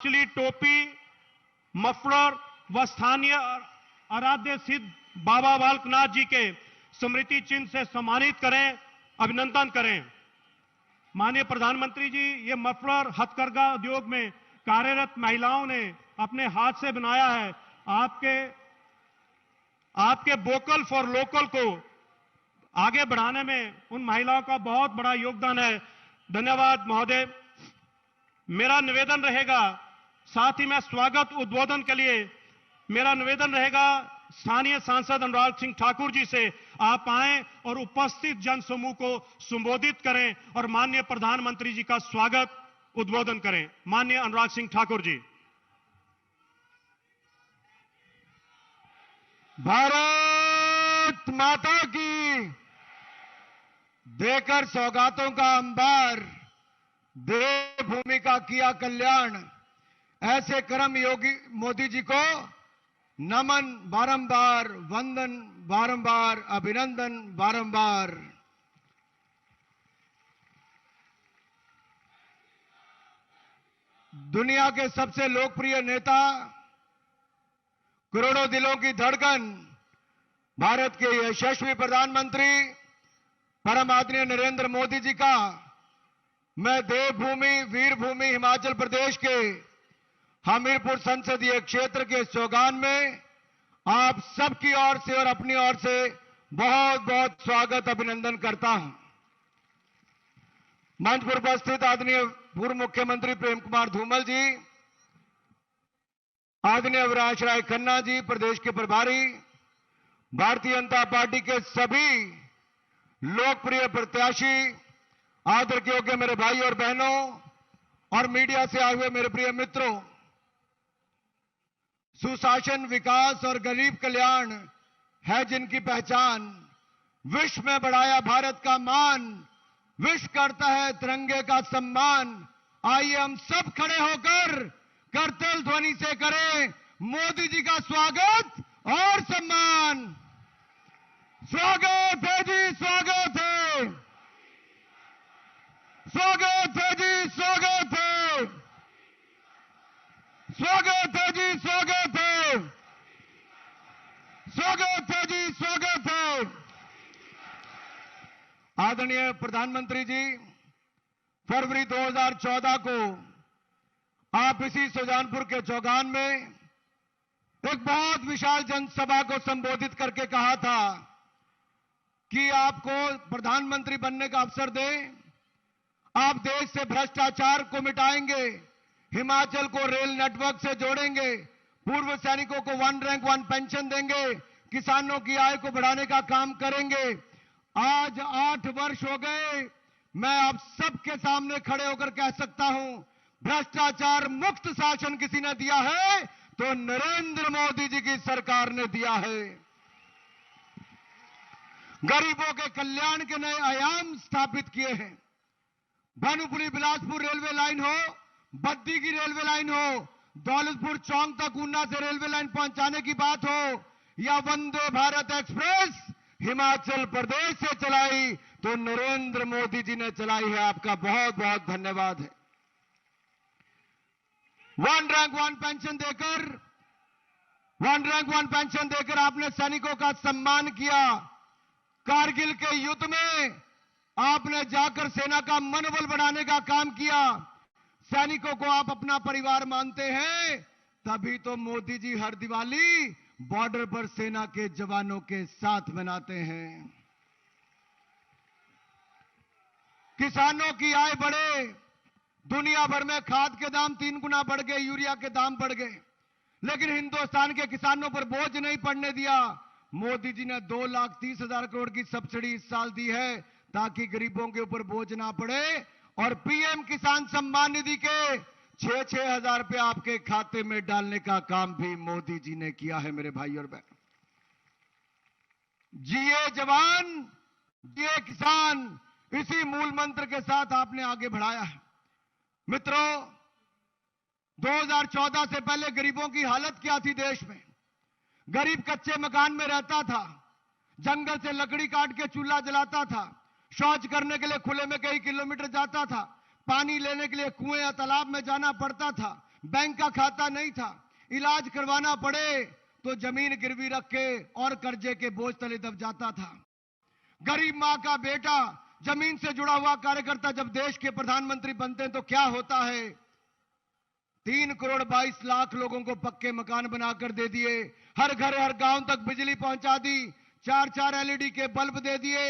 हिमाचली टोपी, मफलर व स्थानीय आराध्य सिद्ध बाबा बालकनाथ जी के स्मृति चिन्ह से सम्मानित करें, अभिनंदन करें। माननीय प्रधानमंत्री जी, ये मफलर हथकरघा उद्योग में कार्यरत महिलाओं ने अपने हाथ से बनाया है। आपके वोकल फॉर लोकल को आगे बढ़ाने में उन महिलाओं का बहुत बड़ा योगदान है। धन्यवाद महोदय। मेरा निवेदन रहेगा, साथ ही मैं स्वागत उद्बोधन के लिए मेरा निवेदन रहेगा स्थानीय सांसद अनुराग सिंह ठाकुर जी से, आप आएं और उपस्थित जन समूह को संबोधित करें और माननीय प्रधानमंत्री जी का स्वागत उद्बोधन करें। माननीय अनुराग सिंह ठाकुर जी। भारत माता की। देकर सौगातों का अंबार, देवभूमि का किया कल्याण, ऐसे कर्म योगी मोदी जी को नमन बारंबार, वंदन बारंबार, अभिनंदन बारंबार। दुनिया के सबसे लोकप्रिय नेता, करोड़ों दिलों की धड़कन, भारत के यशस्वी प्रधानमंत्री परम आदरणीय नरेंद्र मोदी जी का मैं देवभूमि, वीरभूमि हिमाचल प्रदेश के हमीरपुर संसदीय क्षेत्र के सौगान में आप सबकी ओर से और अपनी ओर से बहुत बहुत स्वागत अभिनंदन करता हूं। मंच पर उपस्थित आदरणीय पूर्व मुख्यमंत्री प्रेम कुमार धूमल जी, आदरणीय अविनाश राय खन्ना जी प्रदेश के प्रभारी, भारतीय जनता पार्टी के सभी लोकप्रिय प्रत्याशी, आदर के योग्य मेरे भाई और बहनों और मीडिया से आए हुए मेरे प्रिय मित्रों, सुशासन, विकास और गरीब कल्याण है जिनकी पहचान। विश्व में बढ़ाया भारत का मान, विश्व करता है तिरंगे का सम्मान। आइए हम सब खड़े होकर करतल ध्वनि से करें मोदी जी का स्वागत और सम्मान। स्वागत है जी, स्वागत है, स्वागत है जी, स्वागत है, स्वागत है जी, स्वागत है, स्वागत है जी, स्वागत है। आदरणीय प्रधानमंत्री जी, फरवरी 2014 को आप इसी सुजानपुर के चौगान में एक बहुत विशाल जनसभा को संबोधित करके कहा था कि आपको प्रधानमंत्री बनने का अवसर दें, आप देश से भ्रष्टाचार को मिटाएंगे, हिमाचल को रेल नेटवर्क से जोड़ेंगे, पूर्व सैनिकों को 1 रैंक 1 पेंशन देंगे, किसानों की आय को बढ़ाने का काम करेंगे। आज 8 वर्ष हो गए, मैं आप सबके सामने खड़े होकर कह सकता हूं, भ्रष्टाचार मुक्त शासन किसी ने दिया है तो नरेंद्र मोदी जी की सरकार ने दिया है। गरीबों के कल्याण के नए आयाम स्थापित किए हैं। भानुपुरी बिलासपुर रेलवे लाइन हो, बद्दी की रेलवे लाइन हो, दौलतपुर चौक तक ऊना से रेलवे लाइन पहुंचाने की बात हो, या वंदे भारत एक्सप्रेस हिमाचल प्रदेश से चलाई तो नरेंद्र मोदी जी ने चलाई है। आपका बहुत बहुत धन्यवाद है। 1 रैंक 1 पेंशन देकर, 1 रैंक 1 पेंशन देकर आपने सैनिकों का सम्मान किया। कारगिल के युद्ध में आपने जाकर सेना का मनोबल बढ़ाने का काम किया। सैनिकों को आप अपना परिवार मानते हैं, तभी तो मोदी जी हर दिवाली बॉर्डर पर सेना के जवानों के साथ मनाते हैं। किसानों की आय बढ़े, दुनिया भर में खाद के दाम 3 गुना बढ़ गए, यूरिया के दाम बढ़ गए, लेकिन हिंदुस्तान के किसानों पर बोझ नहीं पड़ने दिया। मोदी जी ने 2,30,000 करोड़ की सब्सिडी इस साल दी है ताकि गरीबों के ऊपर बोझ ना पड़े, और पीएम किसान सम्मान निधि के 6-6 हजार रुपए आपके खाते में डालने का काम भी मोदी जी ने किया है। मेरे भाई और बहन, जिए जवान जिए किसान, इसी मूल मंत्र के साथ आपने आगे बढ़ाया है। मित्रों, 2014 से पहले गरीबों की हालत क्या थी देश में? गरीब कच्चे मकान में रहता था, जंगल से लकड़ी काट के चूल्हा जलाता था, शौच करने के लिए खुले में कई किलोमीटर जाता था, पानी लेने के लिए कुएं या तालाब में जाना पड़ता था, बैंक का खाता नहीं था, इलाज करवाना पड़े तो जमीन गिरवी रख के और कर्जे के बोझ तले दब जाता था। गरीब मां का बेटा, जमीन से जुड़ा हुआ कार्यकर्ता जब देश के प्रधानमंत्री बनते हैं तो क्या होता है? 3 करोड़ 22 लाख लोगों को पक्के मकान बनाकर दे दिए, हर घर हर गांव तक बिजली पहुंचा दी, 4-4 एलईडी के बल्ब दे दिए,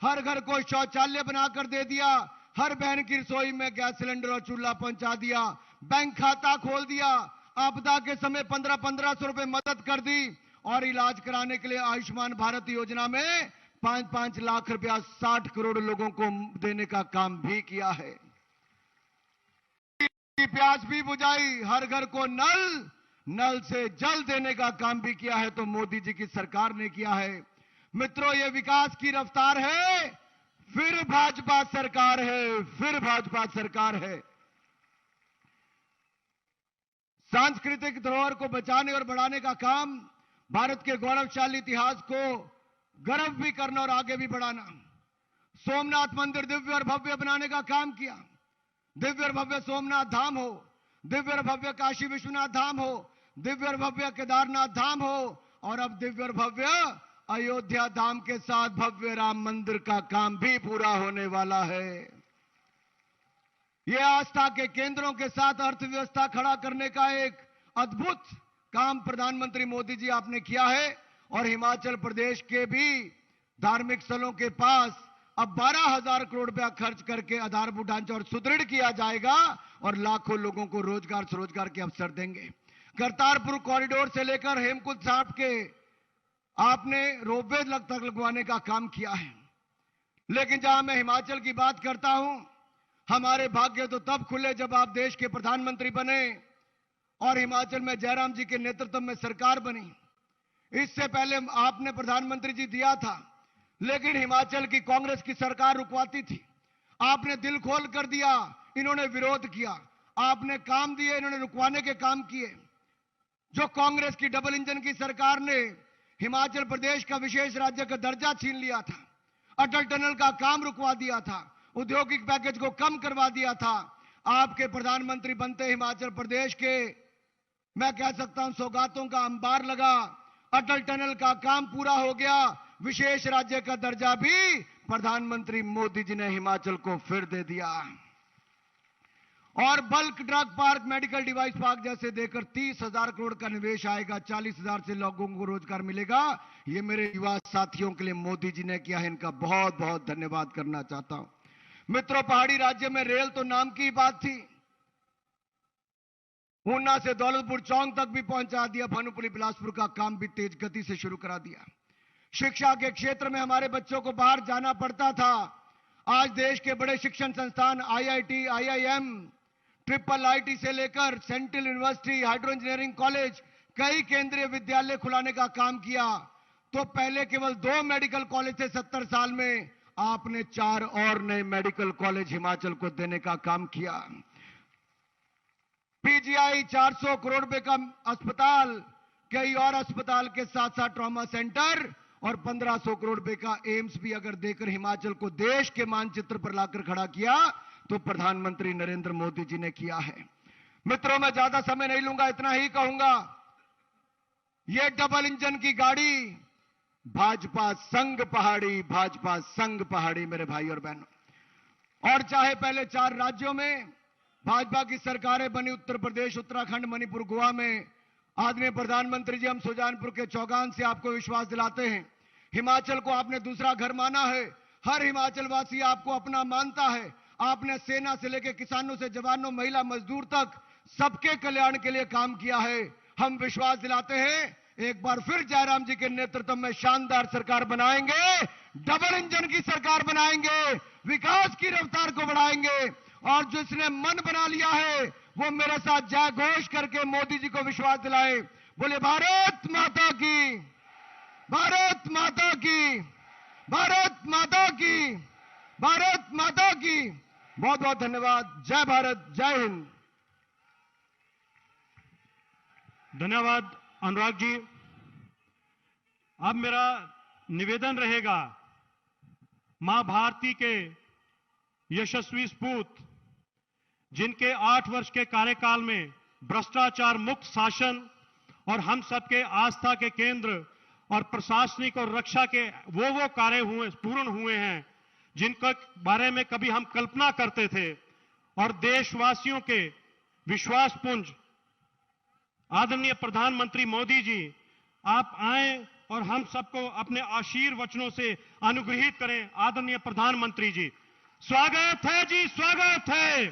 हर घर को शौचालय बनाकर दे दिया, हर बहन की रसोई में गैस सिलेंडर और चूल्हा पहुंचा दिया, बैंक खाता खोल दिया, आपदा के समय 1500 रुपए मदद कर दी और इलाज कराने के लिए आयुष्मान भारत योजना में 5-5 लाख रुपया 60 करोड़ लोगों को देने का काम भी किया है। प्यास भी बुझाई, हर घर को नल से जल देने का काम भी किया है तो मोदी जी की सरकार ने किया है। मित्रों, ये विकास की रफ्तार है, फिर भाजपा सरकार है, फिर भाजपा सरकार है। सांस्कृतिक धरोहर को बचाने और बढ़ाने का काम, भारत के गौरवशाली इतिहास को गर्व भी करना और आगे भी बढ़ाना। सोमनाथ मंदिर दिव्य और भव्य बनाने का काम किया, दिव्य और भव्य सोमनाथ धाम हो, दिव्य और भव्य काशी विश्वनाथ धाम हो, दिव्य और भव्य केदारनाथ धाम हो और अब दिव्य और भव्य अयोध्या धाम के साथ भव्य राम मंदिर का काम भी पूरा होने वाला है। यह आस्था के केंद्रों के साथ अर्थव्यवस्था खड़ा करने का एक अद्भुत काम प्रधानमंत्री मोदी जी आपने किया है और हिमाचल प्रदेश के भी धार्मिक स्थलों के पास अब 12,000 करोड़ रुपया खर्च करके आधारभूत ढांचा और सुदृढ़ किया जाएगा और लाखों लोगों को रोजगार स्वरोजगार के अवसर देंगे। करतारपुर कॉरिडोर से लेकर हेमकुंड साहिब के आपने रोपवे तक लगवाने का काम किया है। लेकिन जहां मैं हिमाचल की बात करता हूं, हमारे भाग्य तो तब खुले जब आप देश के प्रधानमंत्री बने और हिमाचल में जयराम जी के नेतृत्व में सरकार बनी। इससे पहले आपने प्रधानमंत्री जी दिया था, लेकिन हिमाचल की कांग्रेस की सरकार रुकवाती थी। आपने दिल खोल कर दिया, इन्होंने विरोध किया, आपने काम दिए, इन्होंने रुकवाने के काम किए। जो कांग्रेस की डबल इंजन की सरकार ने हिमाचल प्रदेश का विशेष राज्य का दर्जा छीन लिया था, अटल टनल का काम रुकवा दिया था, औद्योगिक पैकेज को कम करवा दिया था। आपके प्रधानमंत्री बनते हिमाचल प्रदेश के, मैं कह सकता हूं, सौगातों का अंबार लगा, अटल टनल का काम पूरा हो गया, विशेष राज्य का दर्जा भी प्रधानमंत्री मोदी जी ने हिमाचल को फिर दे दिया और bulk drug park, medical device park जैसे देकर 30,000 करोड़ का निवेश आएगा, 40,000 से लोगों को रोजगार मिलेगा। ये मेरे युवा साथियों के लिए मोदी जी ने किया है, इनका बहुत बहुत धन्यवाद करना चाहता हूं। मित्रों, पहाड़ी राज्य में रेल तो नाम की बात थी, ऊना से दौलतपुर चौक तक भी पहुंचा दिया, भानुपल्ली बिलासपुर का काम भी तेज गति से शुरू करा दिया। शिक्षा के क्षेत्र में हमारे बच्चों को बाहर जाना पड़ता था, आज देश के बड़े शिक्षण संस्थान IIT, IIM, IIIT से लेकर central university, hydro engineering college, कई केंद्रीय विद्यालय खुलाने का काम किया। तो पहले केवल 2 मेडिकल कॉलेज थे 70 साल में, आपने 4 और नए मेडिकल कॉलेज हिमाचल को देने का काम किया। PGI 400 करोड़ रुपए का अस्पताल, कई और अस्पताल के साथ साथ ट्रॉमा सेंटर और 1500 करोड़ रुपए का एम्स भी अगर देकर हिमाचल को देश के मानचित्र पर लाकर खड़ा किया तो प्रधानमंत्री नरेंद्र मोदी जी ने किया है। मित्रों, मैं ज्यादा समय नहीं लूंगा, इतना ही कहूंगा, यह डबल इंजन की गाड़ी भाजपा संग पहाड़ी, भाजपा संग पहाड़ी मेरे भाई और बहनों। और चाहे पहले 4 राज्यों में भाजपा की सरकारें बनी, उत्तर प्रदेश, उत्तराखंड, मणिपुर, गोवा में, आदरणीय प्रधानमंत्री जी, हम सुजानपुर के चौगान से आपको विश्वास दिलाते हैं, हिमाचल को आपने दूसरा घर माना है, हर हिमाचल वासी आपको अपना मानता है। आपने सेना से लेकर किसानों से जवानों, महिला, मजदूर तक सबके कल्याण के लिए काम किया है। हम विश्वास दिलाते हैं, एक बार फिर जयराम जी के नेतृत्व में शानदार सरकार बनाएंगे, डबल इंजन की सरकार बनाएंगे, विकास की रफ्तार को बढ़ाएंगे और जिसने मन बना लिया है वो मेरे साथ जय घोष करके मोदी जी को विश्वास दिलाए। बोले भारत माता की, भारत माता की, भारत माता की, भारत माता की। बहुत बहुत धन्यवाद। जय भारत, जय हिंद। धन्यवाद अनुराग जी। अब मेरा निवेदन रहेगा, मां भारती के यशस्वी सपूत, जिनके 8 वर्ष के कार्यकाल में भ्रष्टाचार मुक्त शासन और हम सबके आस्था के केंद्र और प्रशासनिक और रक्षा के वो कार्य पूर्ण हुए हैं जिनके बारे में कभी हम कल्पना करते थे, और देशवासियों के विश्वासपुंज आदरणीय प्रधानमंत्री मोदी जी, आप आए और हम सबको अपने आशीर्वचनों से अनुग्रहित करें। आदरणीय प्रधानमंत्री जी, स्वागत है जी, स्वागत है।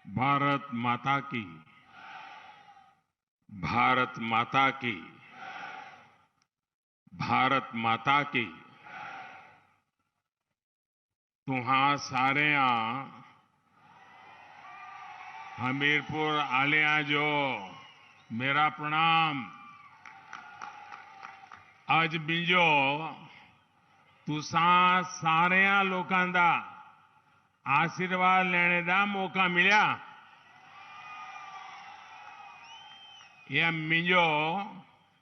भारत माता की, भारत माता की, भारत माता की। तुहां सारे हमीरपुर आलिया जो मेरा प्रणाम। अज मिंजो तुसा सारे लोकां दा आशीर्वाद लेने का मौका मिला। यह मिंजो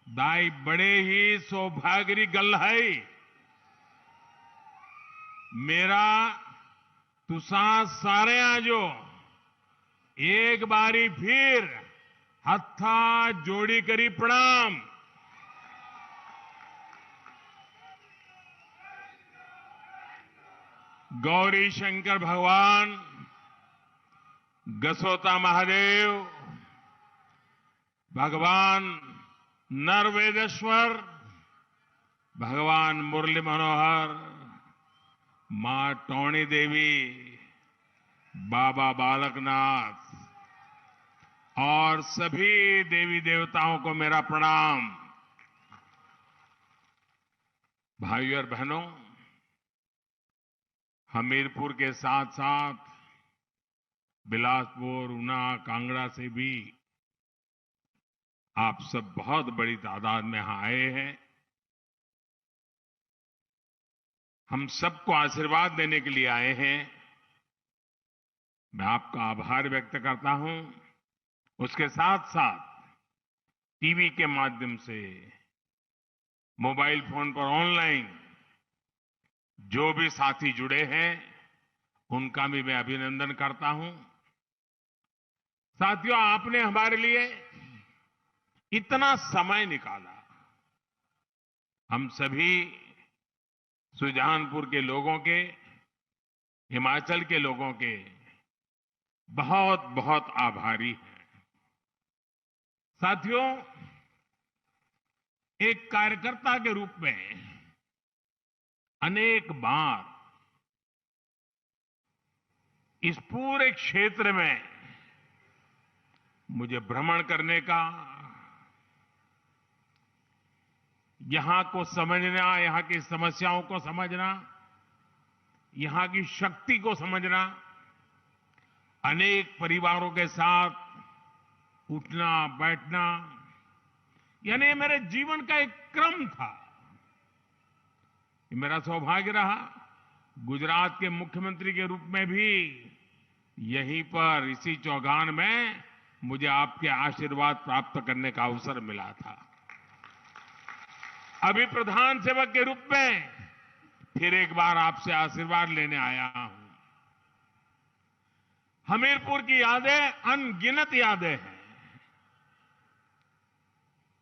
दाई बड़े ही सौभाग्य की गल है। मेरा तुसा सारे जो एक बारी फिर हत्था जोड़ी करी प्रणाम। गौरी शंकर भगवान, गसोता महादेव, भगवान नरवेदेश्वर, भगवान मुरली मनोहर, मां टोणी देवी, बाबा बालकनाथ और सभी देवी देवताओं को मेरा प्रणाम। भाइयों और बहनों, हमीरपुर के साथ साथ बिलासपुर, ऊना, कांगड़ा से भी आप सब बहुत बड़ी तादाद में यहां आए हैं। हम सबको आशीर्वाद देने के लिए आए हैं। मैं आपका आभार व्यक्त करता हूं। उसके साथ साथ टीवी के माध्यम से, मोबाइल फोन पर ऑनलाइन जो भी साथी जुड़े हैं उनका भी मैं अभिनंदन करता हूं। साथियों, आपने हमारे लिए इतना समय निकाला। हम सभी सुजानपुर के लोगों के, हिमाचल के लोगों के बहुत बहुत आभारी हैं। साथियों, एक कार्यकर्ता के रूप में अनेक बार इस पूरे क्षेत्र में मुझे भ्रमण करने का, यहां को समझना, यहां की समस्याओं को समझना, यहां की शक्ति को समझना, अनेक परिवारों के साथ उठना बैठना, यानी ये मेरे जीवन का एक क्रम था। मेरा सौभाग्य रहा गुजरात के मुख्यमंत्री के रूप में भी यहीं पर इसी चौगान में मुझे आपके आशीर्वाद प्राप्त करने का अवसर मिला था। अभी प्रधान सेवक के रूप में फिर एक बार आपसे आशीर्वाद लेने आया हूं। हमीरपुर की यादें अनगिनत यादें हैं,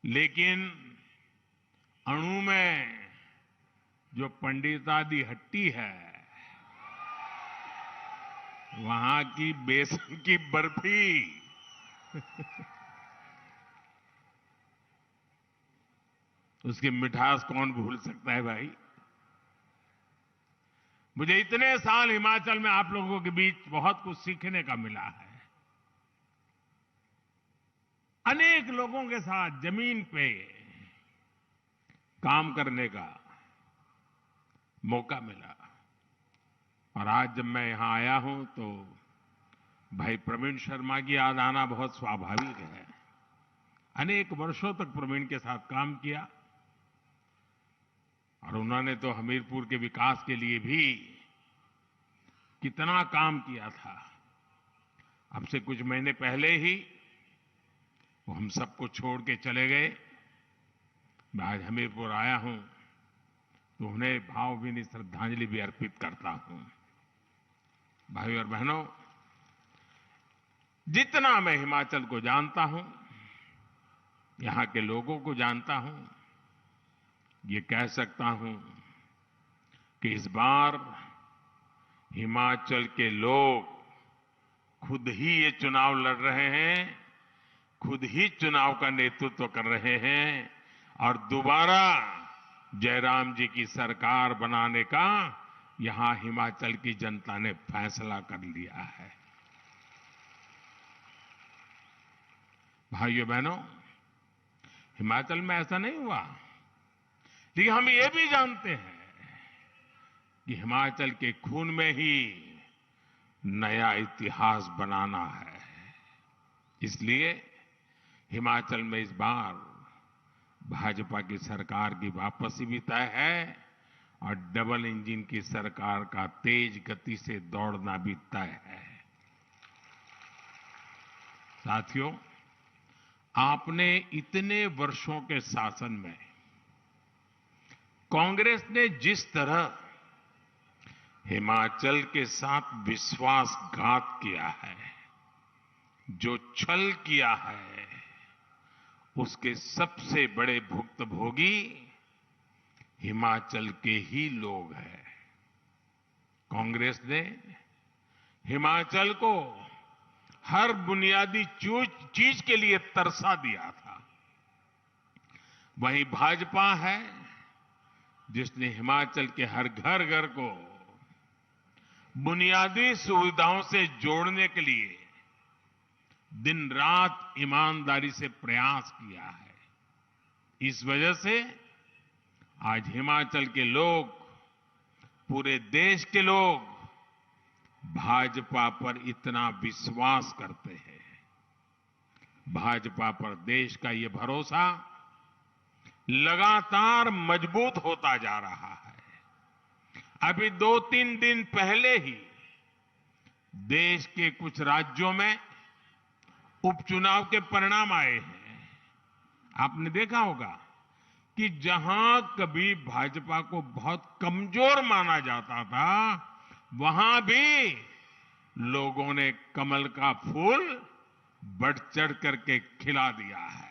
लेकिन अणु में जो पंडितादी हट्टी है, वहां की बेसन की बर्फी उसकी मिठास कौन भूल सकता है भाई। मुझे इतने साल हिमाचल में आप लोगों के बीच बहुत कुछ सीखने का मिला है। अनेक लोगों के साथ जमीन पे काम करने का मौका मिला, और आज जब मैं यहां आया हूं तो भाई प्रवीण शर्मा की याद आना बहुत स्वाभाविक है। अनेक वर्षों तक प्रवीण के साथ काम किया और उन्होंने तो हमीरपुर के विकास के लिए भी कितना काम किया था। अब से कुछ महीने पहले ही वो हम सबको छोड़ के चले गए। मैं आज हमीरपुर आया हूं तो उन्हें भावभीनी श्रद्धांजलि भी अर्पित करता हूं। भाइयों और बहनों, जितना मैं हिमाचल को जानता हूं, यहां के लोगों को जानता हूं, ये कह सकता हूं कि इस बार हिमाचल के लोग खुद ही ये चुनाव लड़ रहे हैं, खुद ही चुनाव का नेतृत्व कर रहे हैं और दोबारा जयराम जी की सरकार बनाने का यहां हिमाचल की जनता ने फैसला कर लिया है। भाइयों बहनों, हिमाचल में ऐसा नहीं हुआ, लेकिन हम ये भी जानते हैं कि हिमाचल के खून में ही नया इतिहास बनाना है। इसलिए हिमाचल में इस बार भाजपा की सरकार की वापसी भी तय है और डबल इंजन की सरकार का तेज गति से दौड़ना भी तय है। साथियों, आपने इतने वर्षों के शासन में कांग्रेस ने जिस तरह हिमाचल के साथ विश्वासघात किया है, जो छल किया है, उसके सबसे बड़े भुक्तभोगी हिमाचल के ही लोग हैं। कांग्रेस ने हिमाचल को हर बुनियादी चीज के लिए तरसा दिया था। वहीं भाजपा है जिसने हिमाचल के हर घर घर को बुनियादी सुविधाओं से जोड़ने के लिए दिन रात ईमानदारी से प्रयास किया है। इस वजह से आज हिमाचल के लोग, पूरे देश के लोग भाजपा पर इतना विश्वास करते हैं। भाजपा पर देश का ये भरोसा लगातार मजबूत होता जा रहा है। अभी 2-3 दिन पहले ही देश के कुछ राज्यों में उपचुनाव के परिणाम आए हैं। आपने देखा होगा कि जहां कभी भाजपा को बहुत कमजोर माना जाता था, वहां भी लोगों ने कमल का फूल बढ़ चढ़ करके खिला दिया है।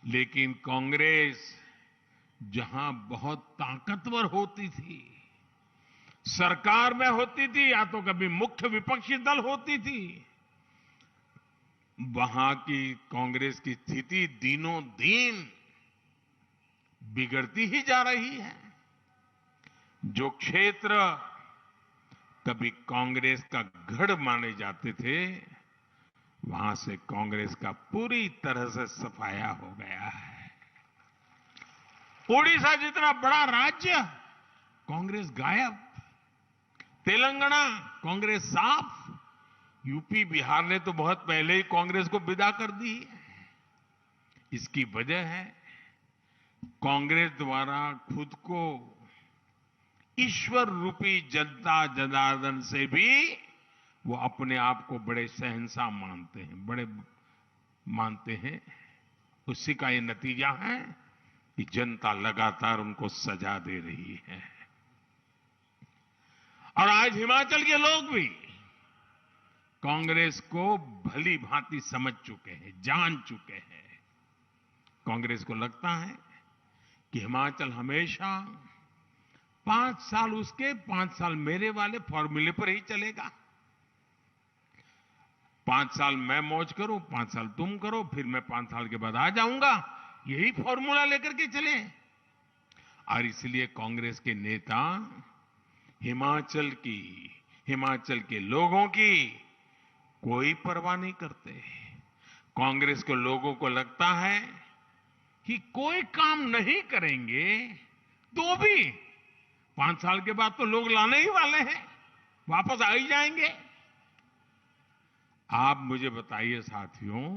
लेकिन कांग्रेस जहां बहुत ताकतवर होती थी, सरकार में होती थी या तो कभी मुख्य विपक्षी दल होती थी, वहां की कांग्रेस की स्थिति दिनों दिन बिगड़ती ही जा रही है। जो क्षेत्र कभी कांग्रेस का गढ़ माने जाते थे, वहां से कांग्रेस का पूरी तरह से सफाया हो गया है। ओडिशा जितना बड़ा राज्य, कांग्रेस गायब। तेलंगाना, कांग्रेस साफ। यूपी, बिहार ने तो बहुत पहले ही कांग्रेस को विदा कर दी। इसकी वजह है कांग्रेस द्वारा खुद को ईश्वर रूपी जनता जनार्दन से भी वो अपने आप को बड़े शहंशाह मानते हैं, बड़े मानते हैं। उसी का ये नतीजा है कि जनता लगातार उनको सजा दे रही है। और आज हिमाचल के लोग भी कांग्रेस को भली भांति समझ चुके हैं, जान चुके हैं। कांग्रेस को लगता है कि हिमाचल हमेशा 5 साल उसके, 5 साल मेरे वाले फॉर्मूले पर ही चलेगा। 5 साल मैं मौज करूं, 5 साल तुम करो, फिर मैं 5 साल के बाद आ जाऊंगा, यही फॉर्मूला लेकर के चले। और इसलिए कांग्रेस के नेता हिमाचल के लोगों की कोई परवाह नहीं करते। कांग्रेस के लोगों को लगता है कि कोई काम नहीं करेंगे तो भी 5 साल के बाद तो लोग लाने ही वाले हैं, वापस आ ही जाएंगे। आप मुझे बताइए साथियों,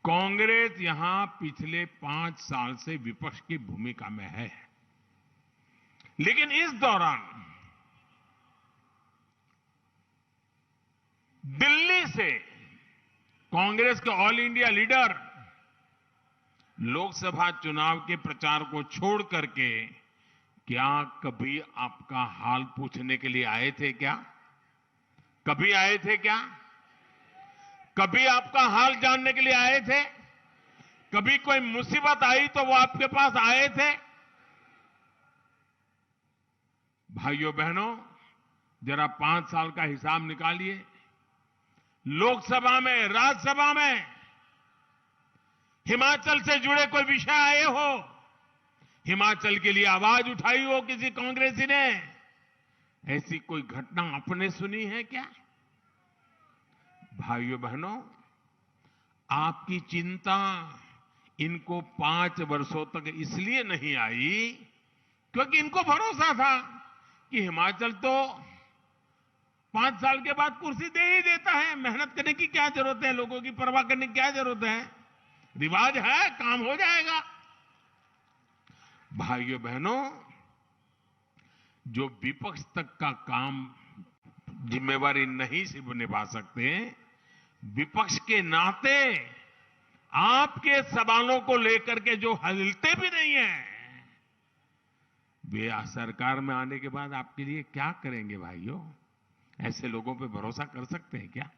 कांग्रेस यहां पिछले 5 साल से विपक्ष की भूमिका में है, लेकिन इस दौरान दिल्ली से कांग्रेस के ऑल इंडिया लीडर लोकसभा चुनाव के प्रचार को छोड़ करके क्या कभी आपका हाल पूछने के लिए आए थे क्या? कभी आए थे क्या? कभी आपका हाल जानने के लिए आए थे? कभी कोई मुसीबत आई तो वो आपके पास आए थे? भाइयों बहनों, जरा 5 साल का हिसाब निकालिए। लोकसभा में, राज्यसभा में हिमाचल से जुड़े कोई विषय आए हो, हिमाचल के लिए आवाज उठाई हो किसी कांग्रेसी ने, ऐसी कोई घटना आपने सुनी है क्या? भाइयों बहनों, आपकी चिंता इनको 5 वर्षों तक इसलिए नहीं आई क्योंकि इनको भरोसा था कि हिमाचल तो 5 साल के बाद कुर्सी दे ही देता है, मेहनत करने की क्या जरूरत है, लोगों की परवाह करने की क्या जरूरत है, रिवाज है, काम हो जाएगा। भाइयों बहनों, जो विपक्ष तक का काम जिम्मेवारी नहीं से निभा सकते, विपक्ष के नाते आपके सवालों को लेकर के जो हिलते भी नहीं है, वे सरकार में आने के बाद आपके लिए क्या करेंगे? भाइयों, ऐसे लोगों पे भरोसा कर सकते हैं क्या?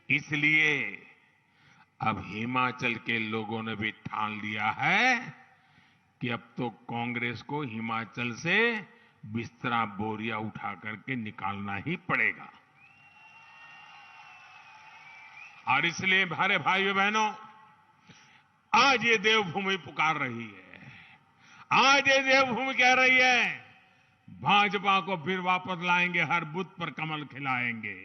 इसलिए अब हिमाचल के लोगों ने भी ठान लिया है कि अब तो कांग्रेस को हिमाचल से बिस्तरा बोरिया उठा करके निकालना ही पड़ेगा। और इसलिए हमारे भाइयों बहनों, आज ये देवभूमि पुकार रही है, आज ये देवभूमि कह रही है भाजपा को फिर वापस लाएंगे, हर बूथ पर कमल खिलाएंगे।